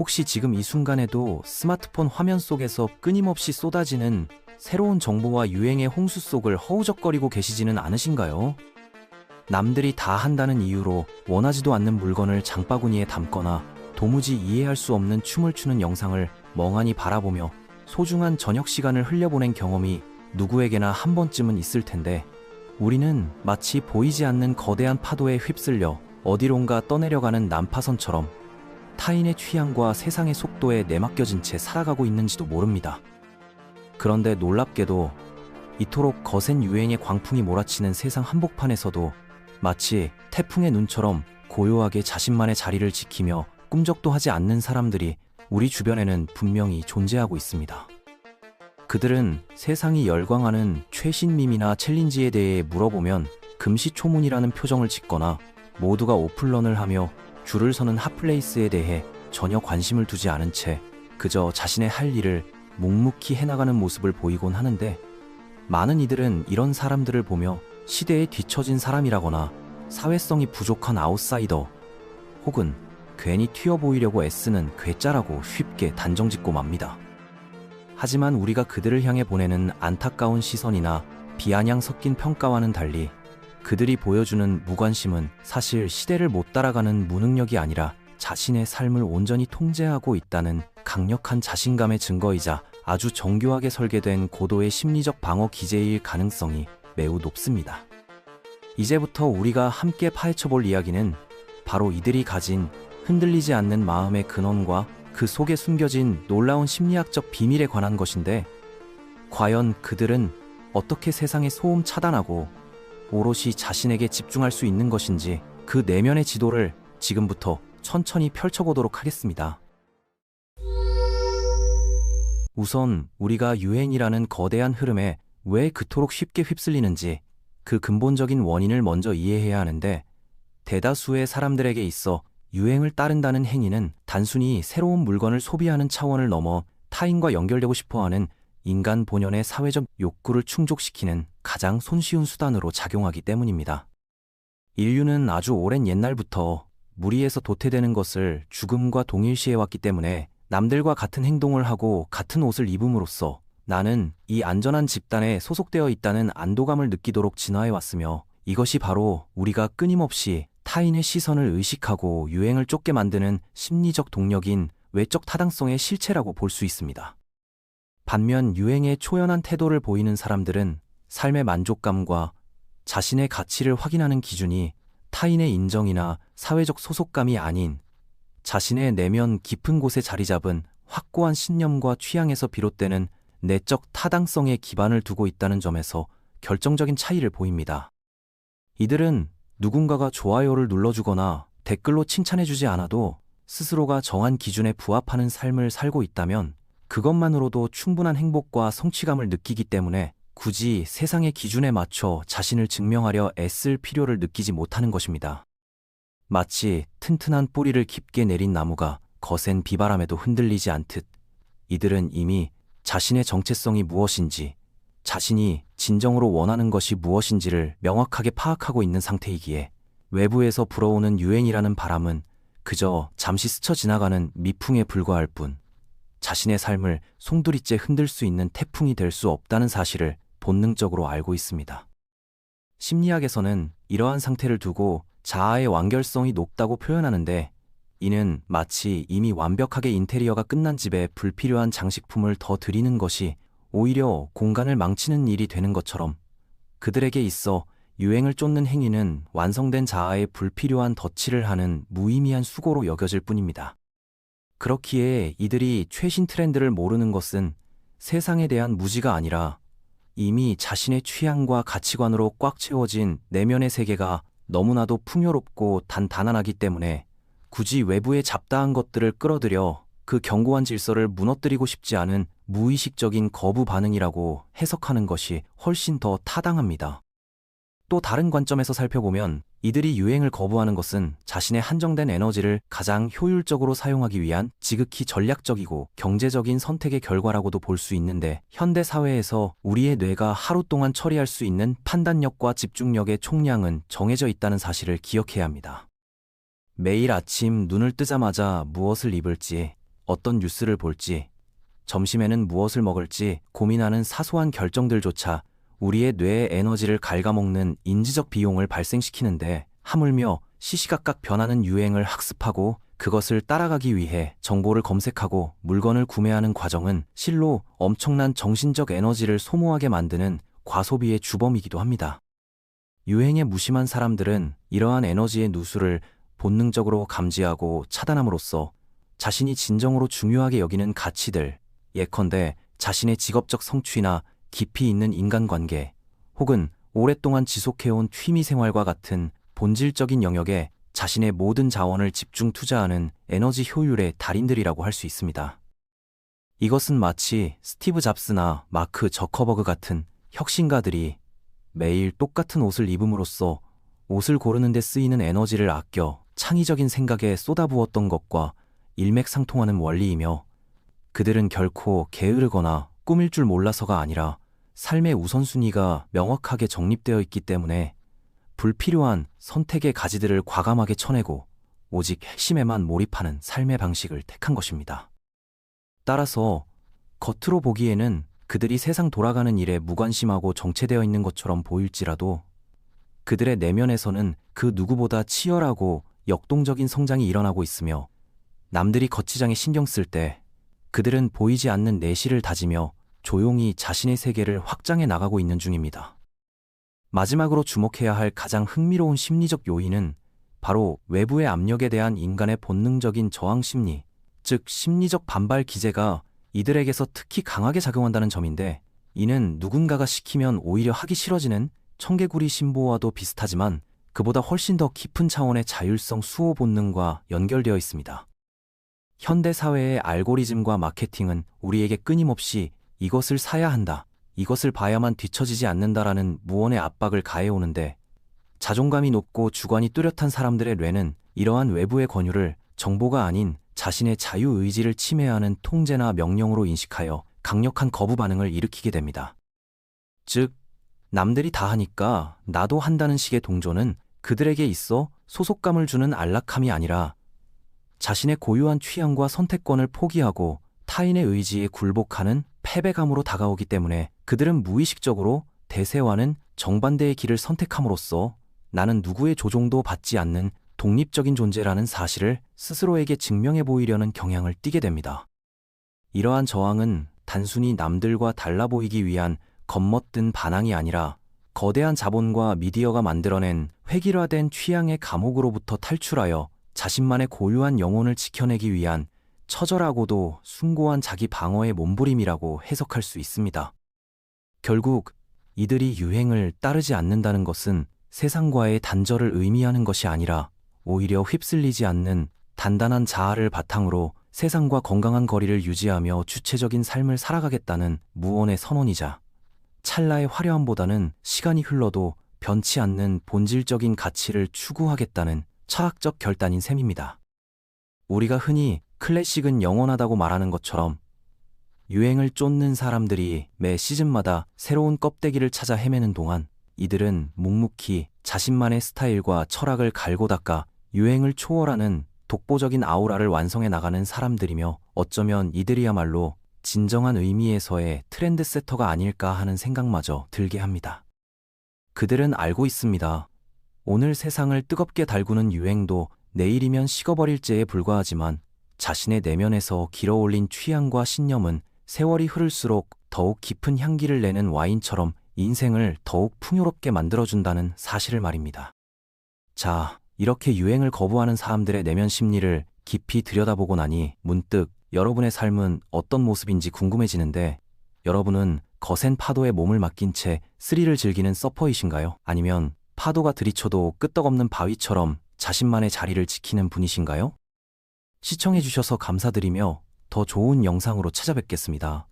혹시 지금 이 순간에도 스마트폰 화면 속에서 끊임없이 쏟아지는 새로운 정보와 유행의 홍수 속을 허우적거리고 계시지는 않으신가요? 남들이 다 한다는 이유로 원하지도 않는 물건을 장바구니에 담거나 도무지 이해할 수 없는 춤을 추는 영상을 멍하니 바라보며 소중한 저녁 시간을 흘려보낸 경험이 누구에게나 한 번쯤은 있을 텐데, 우리는 마치 보이지 않는 거대한 파도에 휩쓸려 어디론가 떠내려가는 난파선처럼 타인의 취향과 세상의 속도에 내맡겨진 채 살아가고 있는지도 모릅니다. 그런데 놀랍게도 이토록 거센 유행의 광풍이 몰아치는 세상 한복판에서도 마치 태풍의 눈처럼 고요하게 자신만의 자리를 지키며 꿈쩍도 하지 않는 사람들이 우리 주변에는 분명히 존재하고 있습니다. 그들은 세상이 열광하는 최신 밈이나 챌린지에 대해 물어보면 금시초문이라는 표정을 짓거나 모두가 오픈런을 하며 줄을 서는 핫플레이스에 대해 전혀 관심을 두지 않은 채 그저 자신의 할 일을 묵묵히 해나가는 모습을 보이곤 하는데, 많은 이들은 이런 사람들을 보며 시대에 뒤처진 사람이라거나 사회성이 부족한 아웃사이더, 혹은 괜히 튀어 보이려고 애쓰는 괴짜라고 쉽게 단정짓고 맙니다. 하지만 우리가 그들을 향해 보내는 안타까운 시선이나 비아냥 섞인 평가와는 달리 그들이 보여주는 무관심은 사실 시대를 못 따라가는 무능력이 아니라 자신의 삶을 온전히 통제하고 있다는 강력한 자신감의 증거이자 아주 정교하게 설계된 고도의 심리적 방어 기제일 가능성이 매우 높습니다. 이제부터 우리가 함께 파헤쳐볼 이야기는 바로 이들이 가진 흔들리지 않는 마음의 근원과 그 속에 숨겨진 놀라운 심리학적 비밀에 관한 것인데, 과연 그들은 어떻게 세상의 소음 차단하고 오롯이 자신에게 집중할 수 있는 것인지, 그 내면의 지도를 지금부터 천천히 펼쳐보도록 하겠습니다. 우선 우리가 유행이라는 거대한 흐름에 왜 그토록 쉽게 휩쓸리는지 그 근본적인 원인을 먼저 이해해야 하는데, 대다수의 사람들에게 있어 유행을 따른다는 행위는 단순히 새로운 물건을 소비하는 차원을 넘어 타인과 연결되고 싶어하는 인간 본연의 사회적 욕구를 충족시키는 가장 손쉬운 수단으로 작용하기 때문입니다. 인류는 아주 오랜 옛날부터 무리해서 도태되는 것을 죽음과 동일시해왔기 때문에 남들과 같은 행동을 하고 같은 옷을 입음으로써 나는 이 안전한 집단에 소속되어 있다는 안도감을 느끼도록 진화해왔으며, 이것이 바로 우리가 끊임없이 타인의 시선을 의식하고 유행을 쫓게 만드는 심리적 동력인 외적 타당성의 실체라고 볼 수 있습니다. 반면 유행에 초연한 태도를 보이는 사람들은 삶의 만족감과 자신의 가치를 확인하는 기준이 타인의 인정이나 사회적 소속감이 아닌 자신의 내면 깊은 곳에 자리 잡은 확고한 신념과 취향에서 비롯되는 내적 타당성에 기반을 두고 있다는 점에서 결정적인 차이를 보입니다. 이들은 누군가가 좋아요를 눌러주거나 댓글로 칭찬해주지 않아도 스스로가 정한 기준에 부합하는 삶을 살고 있다면 그것만으로도 충분한 행복과 성취감을 느끼기 때문에 굳이 세상의 기준에 맞춰 자신을 증명하려 애쓸 필요를 느끼지 못하는 것입니다. 마치 튼튼한 뿌리를 깊게 내린 나무가 거센 비바람에도 흔들리지 않듯, 이들은 이미 자신의 정체성이 무엇인지, 자신이 진정으로 원하는 것이 무엇인지를 명확하게 파악하고 있는 상태이기에 외부에서 불어오는 유행이라는 바람은 그저 잠시 스쳐 지나가는 미풍에 불과할 뿐, 자신의 삶을 송두리째 흔들 수 있는 태풍이 될 수 없다는 사실을 본능적으로 알고 있습니다. 심리학에서는 이러한 상태를 두고 자아의 완결성이 높다고 표현하는데, 이는 마치 이미 완벽하게 인테리어가 끝난 집에 불필요한 장식품을 더 들이는 것이 오히려 공간을 망치는 일이 되는 것처럼, 그들에게 있어 유행을 쫓는 행위는 완성된 자아에 불필요한 덧칠을 하는 무의미한 수고로 여겨질 뿐입니다. 그렇기에 이들이 최신 트렌드를 모르는 것은 세상에 대한 무지가 아니라 이미 자신의 취향과 가치관으로 꽉 채워진 내면의 세계가 너무나도 풍요롭고 단단하기 때문에 굳이 외부의 잡다한 것들을 끌어들여 그 견고한 질서를 무너뜨리고 싶지 않은 무의식적인 거부 반응이라고 해석하는 것이 훨씬 더 타당합니다. 또 다른 관점에서 살펴보면 이들이 유행을 거부하는 것은 자신의 한정된 에너지를 가장 효율적으로 사용하기 위한 지극히 전략적이고 경제적인 선택의 결과라고도 볼 수 있는데, 현대 사회에서 우리의 뇌가 하루 동안 처리할 수 있는 판단력과 집중력의 총량은 정해져 있다는 사실을 기억해야 합니다. 매일 아침 눈을 뜨자마자 무엇을 입을지, 어떤 뉴스를 볼지, 점심에는 무엇을 먹을지 고민하는 사소한 결정들조차 우리의 뇌의 에너지를 갉아먹는 인지적 비용을 발생시키는데, 하물며 시시각각 변하는 유행을 학습하고 그것을 따라가기 위해 정보를 검색하고 물건을 구매하는 과정은 실로 엄청난 정신적 에너지를 소모하게 만드는 과소비의 주범이기도 합니다. 유행에 무심한 사람들은 이러한 에너지의 누수를 본능적으로 감지하고 차단함으로써 자신이 진정으로 중요하게 여기는 가치들, 예컨대 자신의 직업적 성취나 깊이 있는 인간관계, 혹은 오랫동안 지속해온 취미생활과 같은 본질적인 영역에 자신의 모든 자원을 집중 투자하는 에너지 효율의 달인들이라고 할 수 있습니다. 이것은 마치 스티브 잡스나 마크 저커버그 같은 혁신가들이 매일 똑같은 옷을 입음으로써 옷을 고르는 데 쓰이는 에너지를 아껴 창의적인 생각에 쏟아부었던 것과 일맥상통하는 원리이며, 그들은 결코 게으르거나 꾸밀 줄 몰라서가 아니라 삶의 우선순위가 명확하게 정립되어 있기 때문에 불필요한 선택의 가지들을 과감하게 쳐내고 오직 핵심에만 몰입하는 삶의 방식을 택한 것입니다. 따라서 겉으로 보기에는 그들이 세상 돌아가는 일에 무관심하고 정체되어 있는 것처럼 보일지라도 그들의 내면에서는 그 누구보다 치열하고 역동적인 성장이 일어나고 있으며, 남들이 거치장에 신경 쓸 때 그들은 보이지 않는 내실을 다지며 조용히 자신의 세계를 확장해 나가고 있는 중입니다. 마지막으로 주목해야 할 가장 흥미로운 심리적 요인은 바로 외부의 압력에 대한 인간의 본능적인 저항 심리, 즉 심리적 반발 기제가 이들에게서 특히 강하게 작용한다는 점인데, 이는 누군가가 시키면 오히려 하기 싫어지는 청개구리 신보와도 비슷하지만 그보다 훨씬 더 깊은 차원의 자율성 수호 본능과 연결되어 있습니다. 현대 사회의 알고리즘과 마케팅은 우리에게 끊임없이 이것을 사야 한다, 이것을 봐야만 뒤처지지 않는다라는 무언의 압박을 가해오는데, 자존감이 높고 주관이 뚜렷한 사람들의 뇌는 이러한 외부의 권유를 정보가 아닌 자신의 자유의지를 침해하는 통제나 명령으로 인식하여 강력한 거부 반응을 일으키게 됩니다. 즉, 남들이 다 하니까 나도 한다는 식의 동조는 그들에게 있어 소속감을 주는 안락함이 아니라 자신의 고유한 취향과 선택권을 포기하고 타인의 의지에 굴복하는 패배감으로 다가오기 때문에, 그들은 무의식적으로 대세와는 정반대의 길을 선택함으로써 나는 누구의 조종도 받지 않는 독립적인 존재라는 사실을 스스로에게 증명해 보이려는 경향을 띠게 됩니다. 이러한 저항은 단순히 남들과 달라 보이기 위한 겉멋든 반항이 아니라 거대한 자본과 미디어가 만들어낸 획일화된 취향의 감옥으로부터 탈출하여 자신만의 고유한 영혼을 지켜내기 위한 처절하고도 숭고한 자기 방어의 몸부림이라고 해석할 수 있습니다. 결국 이들이 유행을 따르지 않는다는 것은 세상과의 단절을 의미하는 것이 아니라 오히려 휩쓸리지 않는 단단한 자아를 바탕으로 세상과 건강한 거리를 유지하며 주체적인 삶을 살아가겠다는 무언의 선언이자, 찰나의 화려함보다는 시간이 흘러도 변치 않는 본질적인 가치를 추구하겠다는 철학적 결단인 셈입니다. 우리가 흔히 클래식은 영원하다고 말하는 것처럼 유행을 쫓는 사람들이 매 시즌마다 새로운 껍데기를 찾아 헤매는 동안 이들은 묵묵히 자신만의 스타일과 철학을 갈고 닦아 유행을 초월하는 독보적인 아우라를 완성해 나가는 사람들이며, 어쩌면 이들이야말로 진정한 의미에서의 트렌드세터가 아닐까 하는 생각마저 들게 합니다. 그들은 알고 있습니다. 오늘 세상을 뜨겁게 달구는 유행도 내일이면 식어버릴지에 불과하지만 자신의 내면에서 길어올린 취향과 신념은 세월이 흐를수록 더욱 깊은 향기를 내는 와인처럼 인생을 더욱 풍요롭게 만들어준다는 사실을 말입니다. 자, 이렇게 유행을 거부하는 사람들의 내면 심리를 깊이 들여다보고 나니 문득 여러분의 삶은 어떤 모습인지 궁금해지는데, 여러분은 거센 파도에 몸을 맡긴 채 스릴을 즐기는 서퍼이신가요? 아니면 파도가 들이쳐도 끄떡없는 바위처럼 자신만의 자리를 지키는 분이신가요? 시청해주셔서 감사드리며 더 좋은 영상으로 찾아뵙겠습니다.